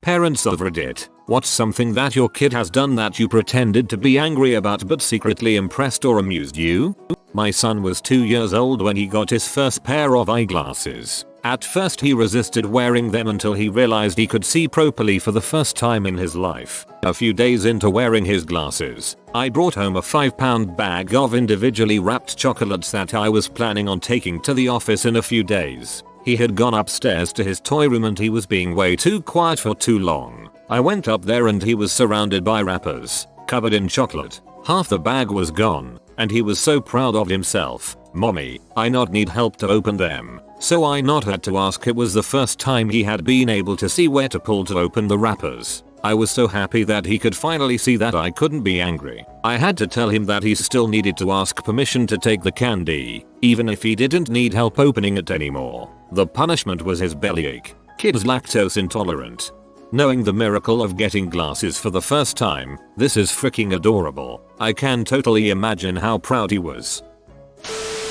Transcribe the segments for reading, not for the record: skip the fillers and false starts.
Parents of Reddit, what's something that your kid has done that you pretended to be angry about but secretly impressed or amused you? My son was 2 years old when he got his first pair of eyeglasses. At first he resisted wearing them until he realized he could see properly for the first time in his life. A few days into wearing his glasses, I brought home a 5-pound bag of individually wrapped chocolates that I was planning on taking to the office in a few days. He had gone upstairs to his toy room and he was being way too quiet for too long. I went up there and he was surrounded by wrappers, covered in chocolate. Half the bag was gone, and he was so proud of himself. Mommy, I not need help to open them. So I not had to ask. It was the first time he had been able to see where to pull to open the wrappers. I was so happy that he could finally see that I couldn't be angry. I had to tell him that he still needed to ask permission to take the candy, even if he didn't need help opening it anymore. The punishment was his bellyache. Kid's lactose intolerant. Knowing the miracle of getting glasses for the first time, this is freaking adorable. I can totally imagine how proud he was.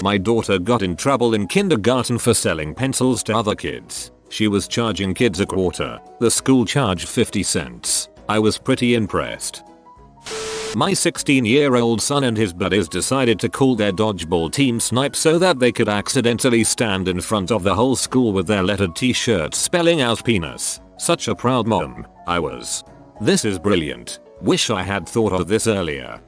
My daughter got in trouble in kindergarten for selling pencils to other kids. She was charging kids a quarter. The school charged 50 cents. I was pretty impressed. My 16-year-old son and his buddies decided to call their dodgeball team Snipe so that they could accidentally stand in front of the whole school with their lettered t-shirts spelling out penis. Such a proud mom, I was. This is brilliant. Wish I had thought of this earlier.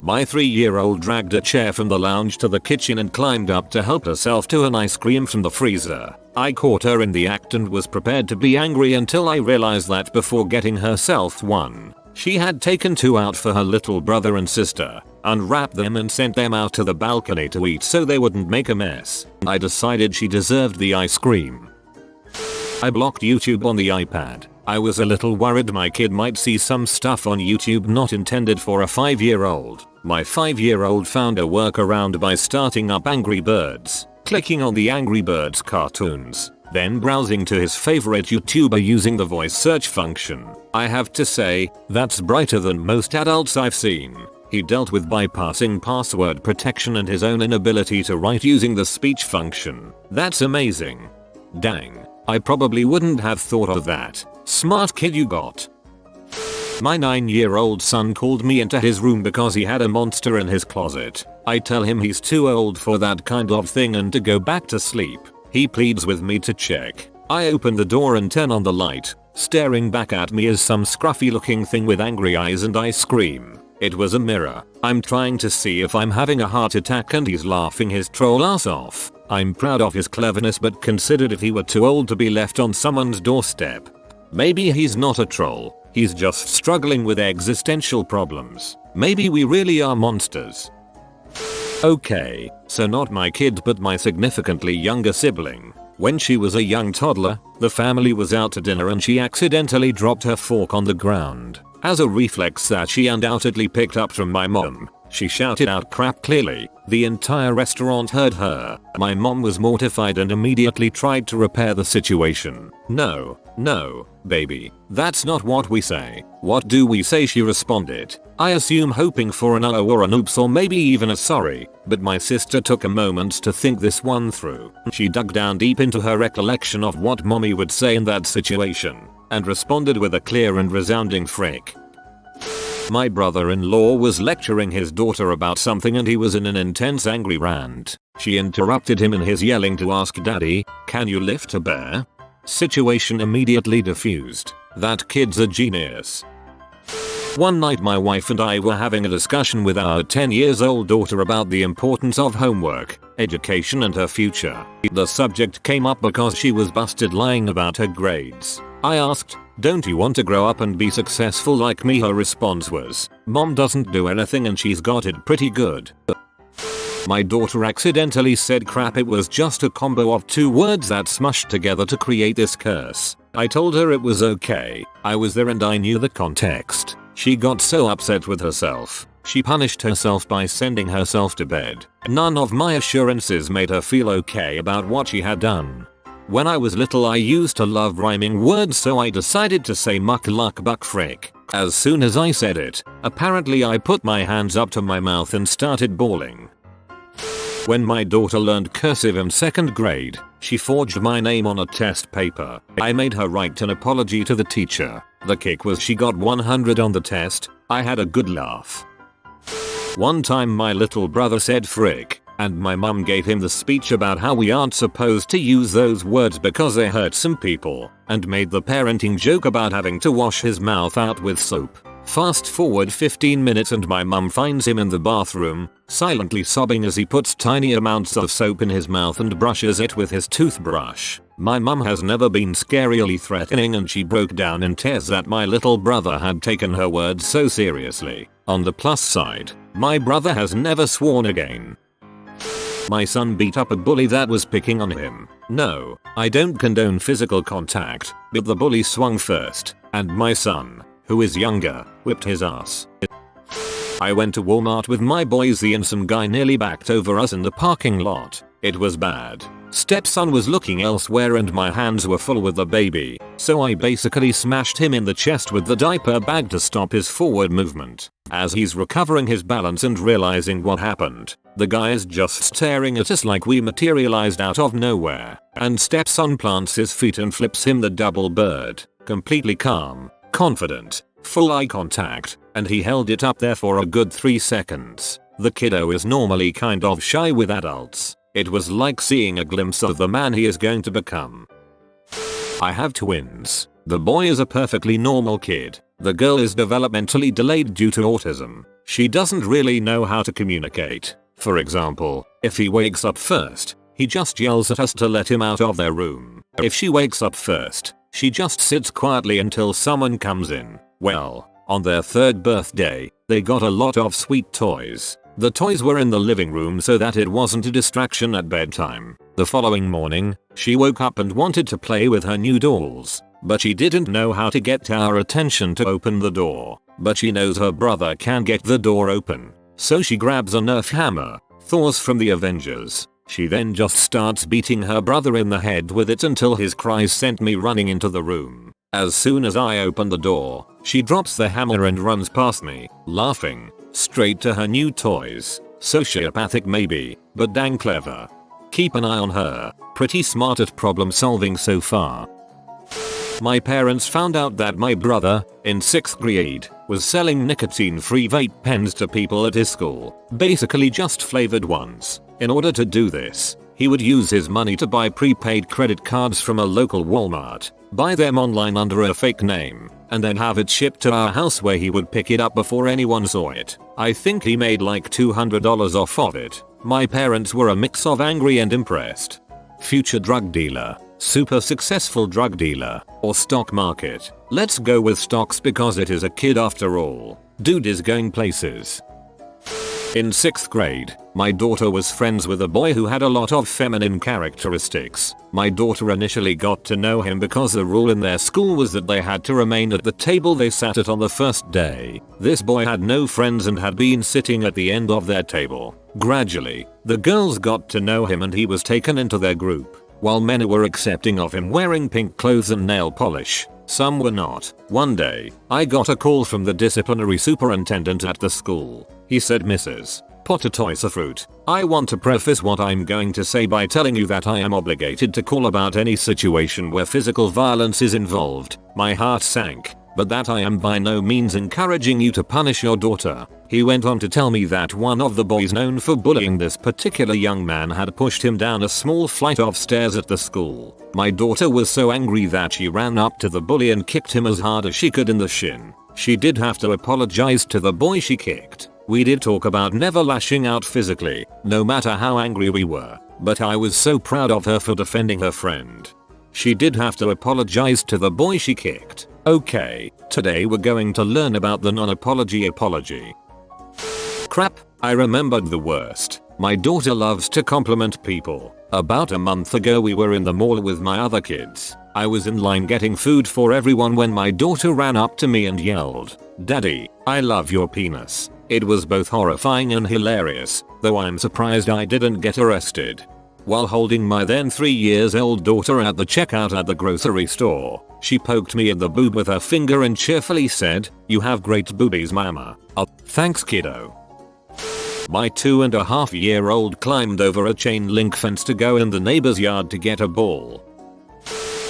My 3-year-old dragged a chair from the lounge to the kitchen and climbed up to help herself to an ice cream from the freezer. I caught her in the act and was prepared to be angry until I realized that before getting herself one, she had taken 2 out for her little brother and sister, unwrapped them and sent them out to the balcony to eat so they wouldn't make a mess. I decided she deserved the ice cream. I blocked YouTube on the iPad. I was a little worried my kid might see some stuff on YouTube not intended for a 5-year-old. My 5-year-old found a workaround by starting up Angry Birds, clicking on the Angry Birds cartoons, then browsing to his favorite YouTuber using the voice search function. I have to say, that's brighter than most adults I've seen. He dealt with bypassing password protection and his own inability to write using the speech function. That's amazing. Dang. I probably wouldn't have thought of that. Smart kid you got. My 9-year-old son called me into his room because he had a monster in his closet. I tell him he's too old for that kind of thing and to go back to sleep. He pleads with me to check. I open the door and turn on the light. Staring back at me is some scruffy looking thing with angry eyes and I scream. It was a mirror. I'm trying to see if I'm having a heart attack and he's laughing his troll ass off. I'm proud of his cleverness but considered if he were too old to be left on someone's doorstep. Maybe he's not a troll. He's just struggling with existential problems. Maybe we really are monsters. Okay, so not my kid but my significantly younger sibling. When she was a young toddler, the family was out to dinner and she accidentally dropped her fork on the ground. As a reflex that she undoubtedly picked up from my mom, she shouted out crap clearly. The entire restaurant heard her. My mom was mortified and immediately tried to repair the situation. No, baby, that's not what we say. What do we say? She responded. I assume hoping for an oh or an oops or maybe even a sorry, but my sister took a moment to think this one through. She dug down deep into her recollection of what mommy would say in that situation, and responded with a clear and resounding frick. My brother-in-law was lecturing his daughter about something and he was in an intense angry rant. She interrupted him in his yelling to ask daddy, can you lift a bear? Situation immediately diffused. That kid's a genius. One night my wife and I were having a discussion with our 10-year-old daughter about the importance of homework, education and her future. The subject came up because she was busted lying about her grades. I asked, don't you want to grow up and be successful like me? Her response was, Mom doesn't do anything and she's got it pretty good. My daughter accidentally said crap. It was just a combo of 2 words that smushed together to create this curse. I told her it was okay. I was there and I knew the context. She got so upset with herself. She punished herself by sending herself to bed. None of my assurances made her feel okay about what she had done. When I was little I used to love rhyming words, so I decided to say muck luck buck frick. As soon as I said it, apparently I put my hands up to my mouth and started bawling. When my daughter learned cursive in 2nd grade, she forged my name on a test paper. I made her write an apology to the teacher. The kick was she got 100 on the test. I had a good laugh. One time my little brother said frick, and my mum gave him the speech about how we aren't supposed to use those words because they hurt some people, and made the parenting joke about having to wash his mouth out with soap. Fast forward 15 minutes and my mum finds him in the bathroom, silently sobbing as he puts tiny amounts of soap in his mouth and brushes it with his toothbrush. My mum has never been scarily threatening and she broke down in tears that my little brother had taken her words so seriously. On the plus side, my brother has never sworn again. My son beat up a bully that was picking on him. No, I don't condone physical contact, but the bully swung first, and my son, who is younger, whipped his ass. I went to Walmart with my boys and some guy nearly backed over us in the parking lot. It was bad. Stepson was looking elsewhere and my hands were full with the baby, so I basically smashed him in the chest with the diaper bag to stop his forward movement. As he's recovering his balance and realizing what happened, the guy is just staring at us like we materialized out of nowhere, and Stepson plants his feet and flips him the double bird, completely calm, confident, full eye contact, and he held it up there for a good 3 seconds. The kiddo is normally kind of shy with adults. It was like seeing a glimpse of the man he is going to become. I have twins. The boy is a perfectly normal kid. The girl is developmentally delayed due to autism. She doesn't really know how to communicate. For example, if he wakes up first, he just yells at us to let him out of their room. If she wakes up first, she just sits quietly until someone comes in. Well, on their 3rd birthday, they got a lot of sweet toys. The toys were in the living room so that it wasn't a distraction at bedtime. The following morning, she woke up and wanted to play with her new dolls, but she didn't know how to get our attention to open the door. But she knows her brother can get the door open, so she grabs a Nerf hammer, Thor's from the Avengers. She then just starts beating her brother in the head with it until his cries sent me running into the room. As soon as I open the door, she drops the hammer and runs past me, laughing, straight to her new toys. Sociopathic maybe, but dang clever. Keep an eye on her. Pretty smart at problem solving so far. My parents found out that my brother, in 6th grade, was selling nicotine-free vape pens to people at his school. Basically just flavored ones. In order to do this, he would use his money to buy prepaid credit cards from a local Walmart, buy them online under a fake name, and then have it shipped to our house where he would pick it up before anyone saw it. I think he made like $200 off of it. My parents were a mix of angry and impressed. Future drug dealer, super successful drug dealer, or stock market. Let's go with stocks because it is a kid after all. Dude is going places. In 6th grade, my daughter was friends with a boy who had a lot of feminine characteristics. My daughter initially got to know him because the rule in their school was that they had to remain at the table they sat at on the first day. This boy had no friends and had been sitting at the end of their table. Gradually, the girls got to know him and he was taken into their group. While many were accepting of him wearing pink clothes and nail polish, some were not. One day, I got a call from the disciplinary superintendent at the school. He said, "Mrs. Potatoisafruit, I want to preface what I'm going to say by telling you that I am obligated to call about any situation where physical violence is involved." My heart sank, but that I am by no means encouraging you to punish your daughter. He went on to tell me that one of the boys known for bullying this particular young man had pushed him down a small flight of stairs at the school. My daughter was so angry that she ran up to the bully and kicked him as hard as she could in the shin. She did have to apologize to the boy she kicked. We did talk about never lashing out physically, no matter how angry we were, but I was so proud of her for defending her friend. She did have to apologize to the boy she kicked. Okay, today we're going to learn about the non-apology apology. Crap, I remembered the worst. My daughter loves to compliment people. About a month ago we were in the mall with my other kids. I was in line getting food for everyone when my daughter ran up to me and yelled, "Daddy, I love your penis." It was both horrifying and hilarious, though I'm surprised I didn't get arrested. While holding my then 3-year-old daughter at the checkout at the grocery store, she poked me in the boob with her finger and cheerfully said, "You have great boobies, mama." "Oh, thanks kiddo." My 2.5-year-old climbed over a chain link fence to go in the neighbor's yard to get a ball.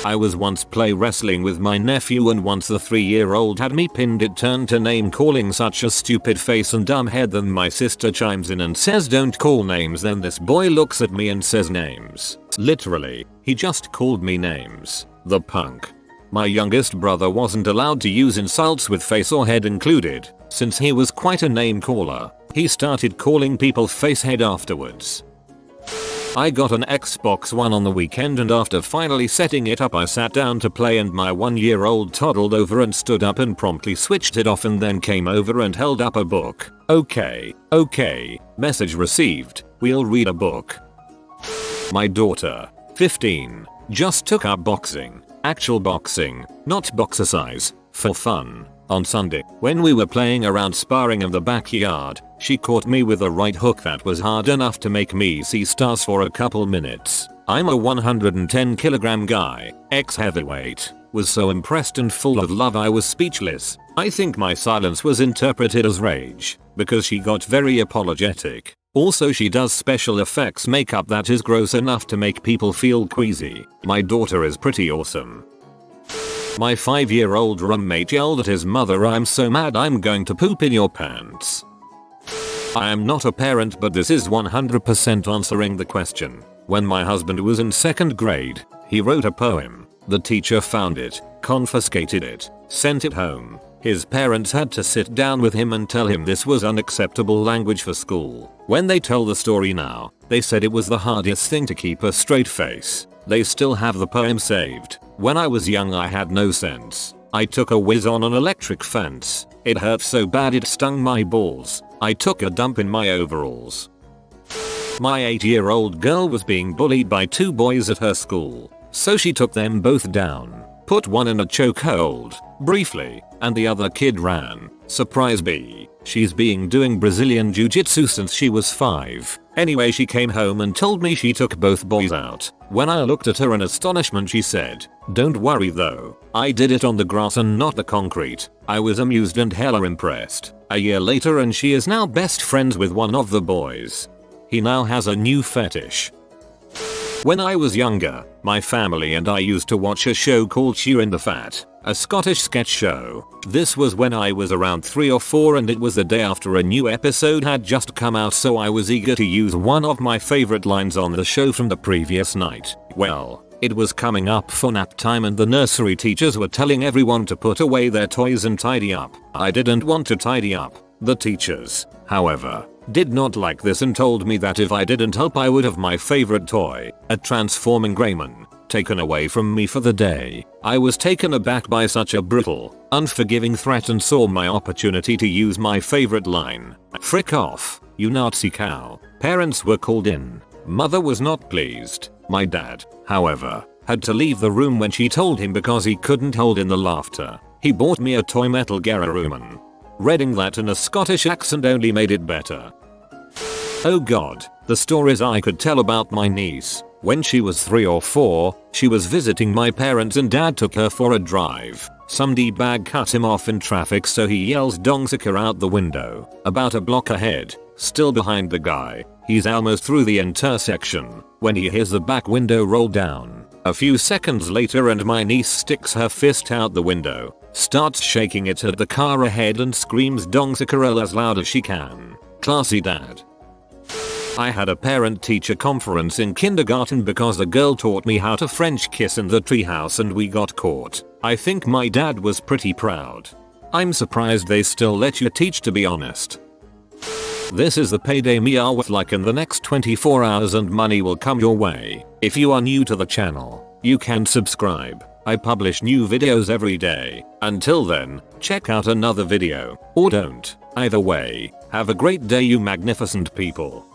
I was once play wrestling with my nephew and once the 3-year-old had me pinned, it turned to name calling, such a stupid face and dumb head. Then my sister chimes in and says don't call names. Then this boy looks at me and says names. Literally, he just called me names. The punk. My youngest brother wasn't allowed to use insults with face or head included, since he was quite a name caller. He started calling people facehead afterwards. I got an Xbox One on the weekend and after finally setting it up I sat down to play and my 1-year-old toddled over and stood up and promptly switched it off and then came over and held up a book. Okay. Message received. We'll read a book. My daughter, 15, just took up boxing. Actual boxing, not boxercise, for fun. On Sunday, when we were playing around sparring in the backyard, she caught me with a right hook that was hard enough to make me see stars for a couple minutes. I'm a 110 kilogram guy, ex-heavyweight, was so impressed and full of love I was speechless. I think my silence was interpreted as rage, because she got very apologetic. Also she does special effects makeup that is gross enough to make people feel queasy. My daughter is pretty awesome. My 5-year-old roommate yelled at his mother, "I'm so mad I'm going to poop in your pants." I am not a parent, but this is 100% answering the question. When my husband was in 2nd grade, he wrote a poem. The teacher found it, confiscated it, sent it home. His parents had to sit down with him and tell him this was unacceptable language for school. When they tell the story now, they said it was the hardest thing to keep a straight face. They still have the poem saved. When I was young I had no sense. I took a whiz on an electric fence. It hurt so bad it stung my balls. I took a dump in my overalls. My 8-year-old girl was being bullied by 2 boys at her school, so she took them both down, put one in a chokehold, briefly, and the other kid ran. Surprise me, she's been doing Brazilian Jiu-jitsu since she was 5. Anyway, she came home and told me she took both boys out. When I looked at her in astonishment, she said, "Don't worry though, I did it on the grass and not the concrete." I was amused and hella impressed. A year later and she is now best friends with one of the boys. He now has a new fetish. When I was younger, my family and I used to watch a show called Chewin' the Fat, a Scottish sketch show. This was when I was around 3 or 4 and it was the day after a new episode had just come out, so I was eager to use one of my favorite lines on the show from the previous night. Well, it was coming up for nap time and the nursery teachers were telling everyone to put away their toys and tidy up. I didn't want to tidy up. The teachers, however, did not like this and told me that if I didn't help I would have my favorite toy, a transforming Greyman, taken away from me for the day. I was taken aback by such a brutal, unforgiving threat and saw my opportunity to use my favorite line. "Frick off, you Nazi cow." Parents were called in. Mother was not pleased. My dad, however, had to leave the room when she told him because he couldn't hold in the laughter. He bought me a toy metal Gararuman. Reading that in a Scottish accent only made it better. Oh god, the stories I could tell about my niece. When she was 3 or 4, she was visiting my parents and dad took her for a drive. Some D-bag cut him off in traffic, so he yells "Dongsucker" out the window. About a block ahead, still behind the guy, he's almost through the intersection when he hears the back window roll down. A few seconds later and my niece sticks her fist out the window, starts shaking it at the car ahead and screams "Dongsucker" as loud as she can. Classy dad. I had a parent-teacher conference in kindergarten because a girl taught me how to French kiss in the treehouse and we got caught. I think my dad was pretty proud. I'm surprised they still let you teach, to be honest. This is the payday me are with, like in the next 24 hours and money will come your way. If you are new to the channel, you can subscribe. I publish new videos every day. Until then, check out another video, or don't. Either way, have a great day you magnificent people.